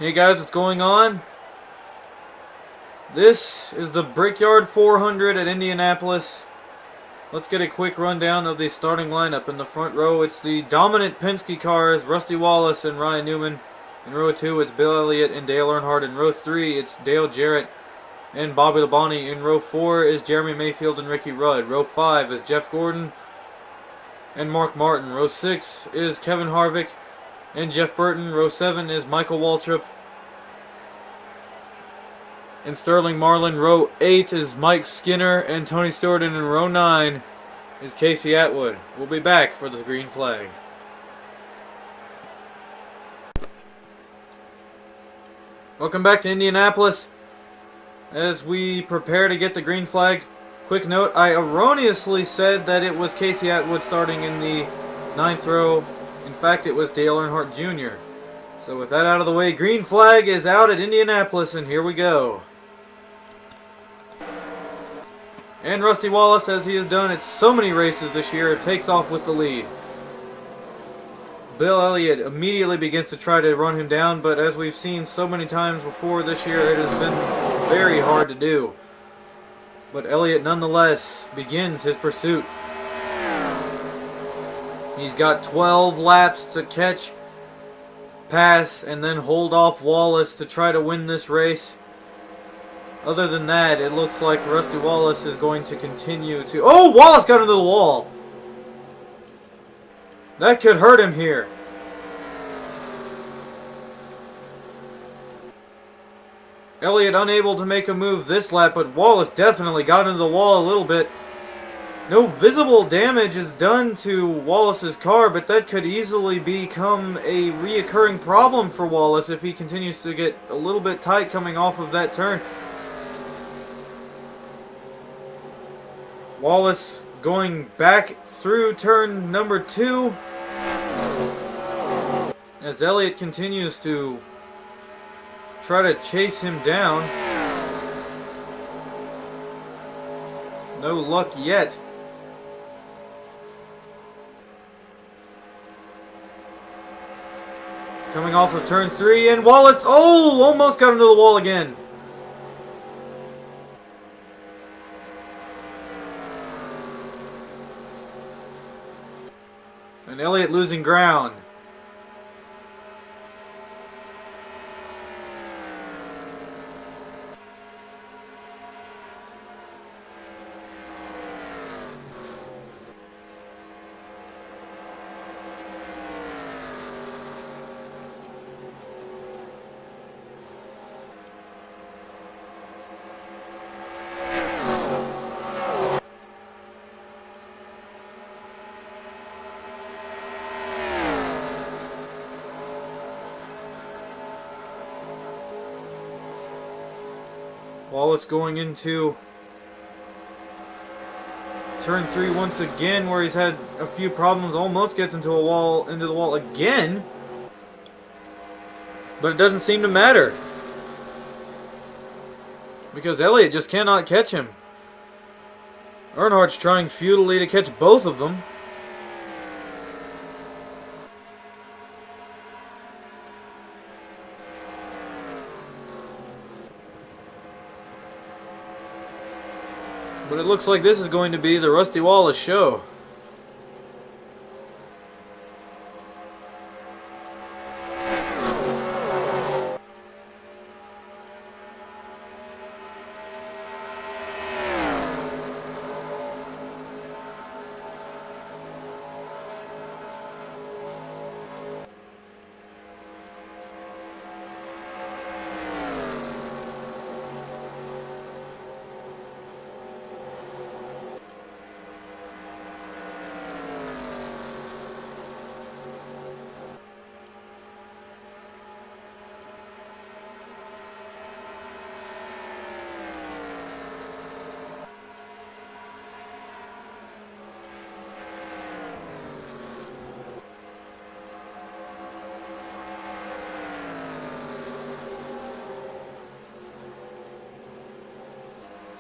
Hey guys, what's going on? This is the Brickyard 400 at Indianapolis. Let's get a quick rundown of the starting lineup. In the front row, it's the dominant Penske cars, Rusty Wallace and Ryan Newman. In row 2, it's Bill Elliott and Dale Earnhardt. In row 3, it's Dale Jarrett and Bobby Labonte. In row 4 is Jeremy Mayfield and Ricky Rudd. Row 5 is Jeff Gordon and Mark Martin. Row 6 is Kevin Harvick and Jeff Burton. Row 7 is Michael Waltrip and Sterling Marlin. Row 8 is Mike Skinner and Tony Stewart. And in row 9 is Casey Atwood. We'll be back for the green flag. Welcome back to Indianapolis. As we prepare to get the green flag, quick note, I erroneously said that it was Casey Atwood starting in the 9th row. In fact, it was Dale Earnhardt Jr. So with that out of the way, green flag is out at Indianapolis, and here we go. And Rusty Wallace, as he has done at so many races this year, takes off with the lead. Bill Elliott immediately begins to try to run him down, but as we've seen so many times before this year, it has been very hard to do. But Elliott nonetheless begins his pursuit. He's got 12 laps to catch, pass, and then hold off Wallace to try to win this race. Other than that, it looks like Rusty Wallace is going to continue to... Oh, Wallace got into the wall! That could hurt him here. Elliott unable to make a move this lap, but Wallace definitely got into the wall a little bit. No visible damage is done to Wallace's car, but that could easily become a reoccurring problem for Wallace if he continues to get a little bit tight coming off of that turn. Wallace going back through turn number 2 as Elliott continues to try to chase him down. No luck yet. Coming off of turn 3, and Wallace, almost got into the wall again. And Elliott losing ground. Wallace going into turn 3 once again, where he's had a few problems. Almost gets into the wall again, but it doesn't seem to matter because Elliott just cannot catch him. Earnhardt's trying futilely to catch both of them. But it looks like this is going to be the Rusty Wallace show.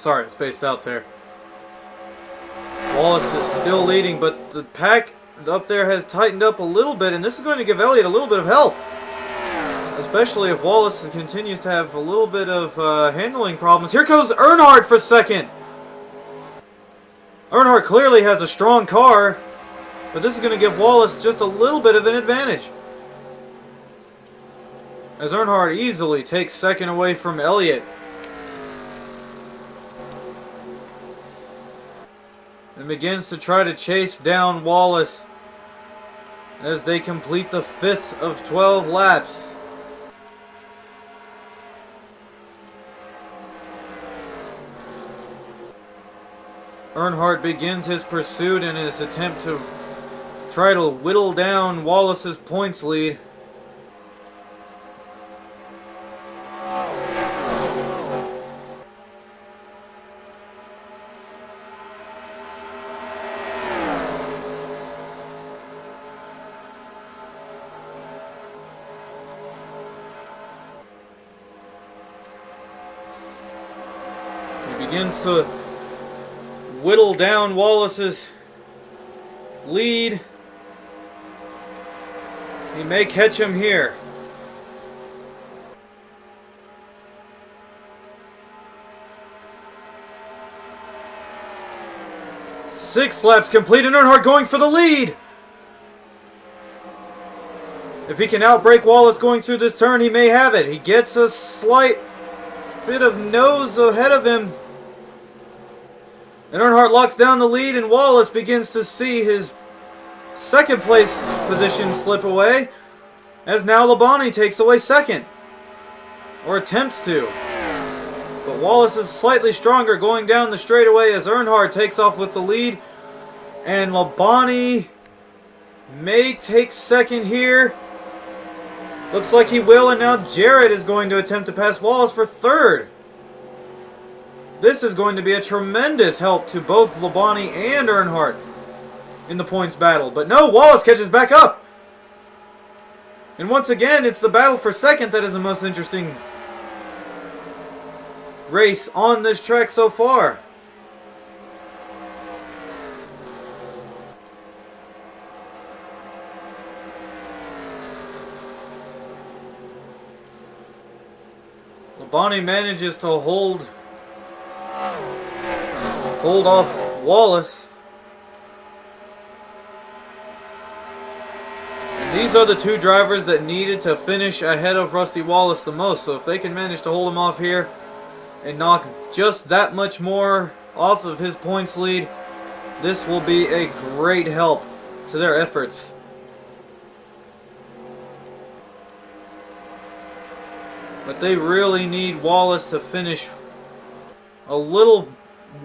Sorry, I spaced out there. Wallace is still leading, but the pack up there has tightened up a little bit, and this is going to give Elliott a little bit of help. especially if Wallace continues to have a little bit of handling problems. Here goes Earnhardt for second. Earnhardt clearly has a strong car, but this is going to give Wallace just a little bit of an advantage, as Earnhardt easily takes second away from Elliott. And begins to try to chase down Wallace as they complete the 5th of 12 laps. Earnhardt begins his pursuit in his attempt to try to whittle down Wallace's points lead. He begins to whittle down Wallace's lead. He may catch him here. Six laps complete and Earnhardt going for the lead. If he can outbrake Wallace going through this turn, he may have it. He gets a slight bit of nose ahead of him. And Earnhardt locks down the lead, and Wallace begins to see his second place position slip away, as now Labonte takes away second, or attempts to. But Wallace is slightly stronger going down the straightaway as Earnhardt takes off with the lead, and Labonte may take second here. Looks like he will, and now Jarrett is going to attempt to pass Wallace for third. This is going to be a tremendous help to both Labonte and Earnhardt in the points battle. But no, Wallace catches back up. And once again, it's the battle for second that is the most interesting race on this track so far. Labonte manages to hold off Wallace. And these are the two drivers that needed to finish ahead of Rusty Wallace the most. So if they can manage to hold him off here and knock just that much more off of his points lead, this will be a great help to their efforts. But they really need Wallace to finish a little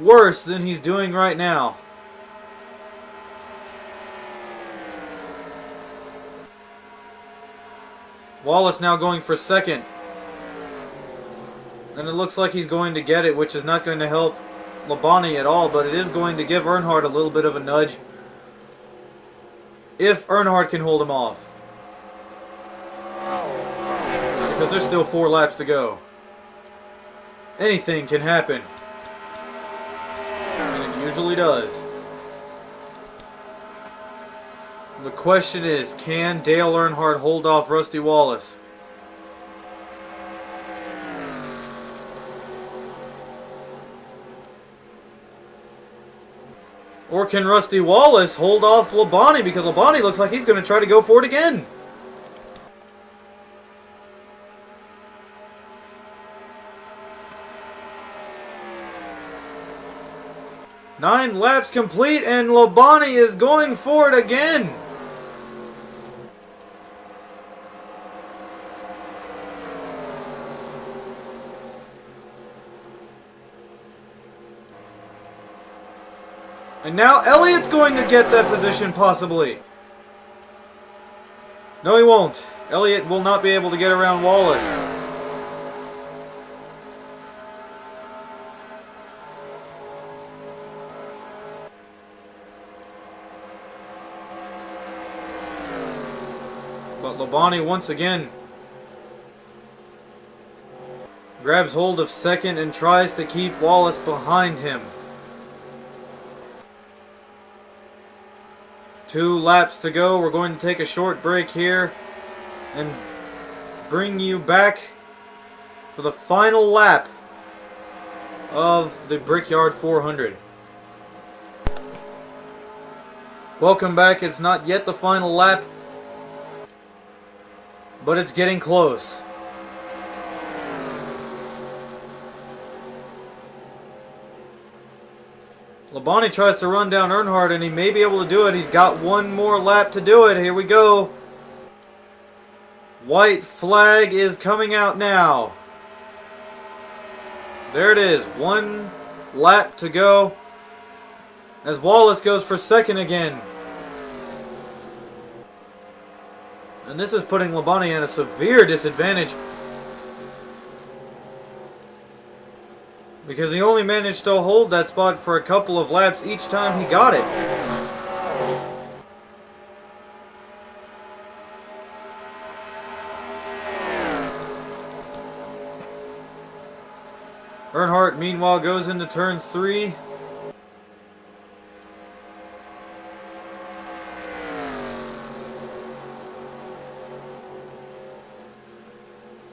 worse than he's doing right now. Wallace now going for second. And it looks like he's going to get it, which is not going to help Labonte at all, but it is going to give Earnhardt a little bit of a nudge if Earnhardt can hold him off. Because there's still 4 laps to go. Anything can happen. Usually does. The question is, can Dale Earnhardt hold off Rusty Wallace? Or can Rusty Wallace hold off Labonte? Because Labonte looks like he's going to try to go for it again. Nine laps complete, and Labonte is going for it again. And now Elliott's going to get that position, possibly. No, he won't. Elliott will not be able to get around Wallace. But Labonte once again grabs hold of second and tries to keep Wallace behind him. 2 laps to go. We're going to take a short break here and bring you back for the final lap of the Brickyard 400. Welcome back. It's not yet the final lap, but it's getting close. Labonte tries to run down Earnhardt, and he may be able to do it. He's got one more lap to do it. Here we go. White flag is coming out now. There it is. One lap to go as Wallace goes for second again. And this is putting Labonte at a severe disadvantage, because he only managed to hold that spot for a couple of laps each time he got it. Earnhardt, meanwhile, goes into turn 3.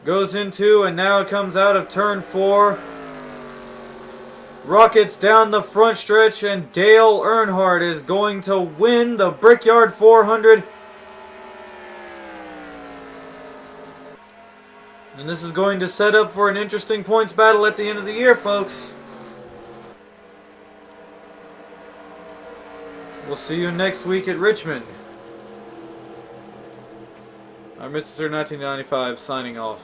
Goes into, and now it comes out of turn 4. Rockets down the front stretch, and Dale Earnhardt is going to win the Brickyard 400. And this is going to set up for an interesting points battle at the end of the year, folks. We'll see you next week at Richmond. I'm Mr. 1995 signing off.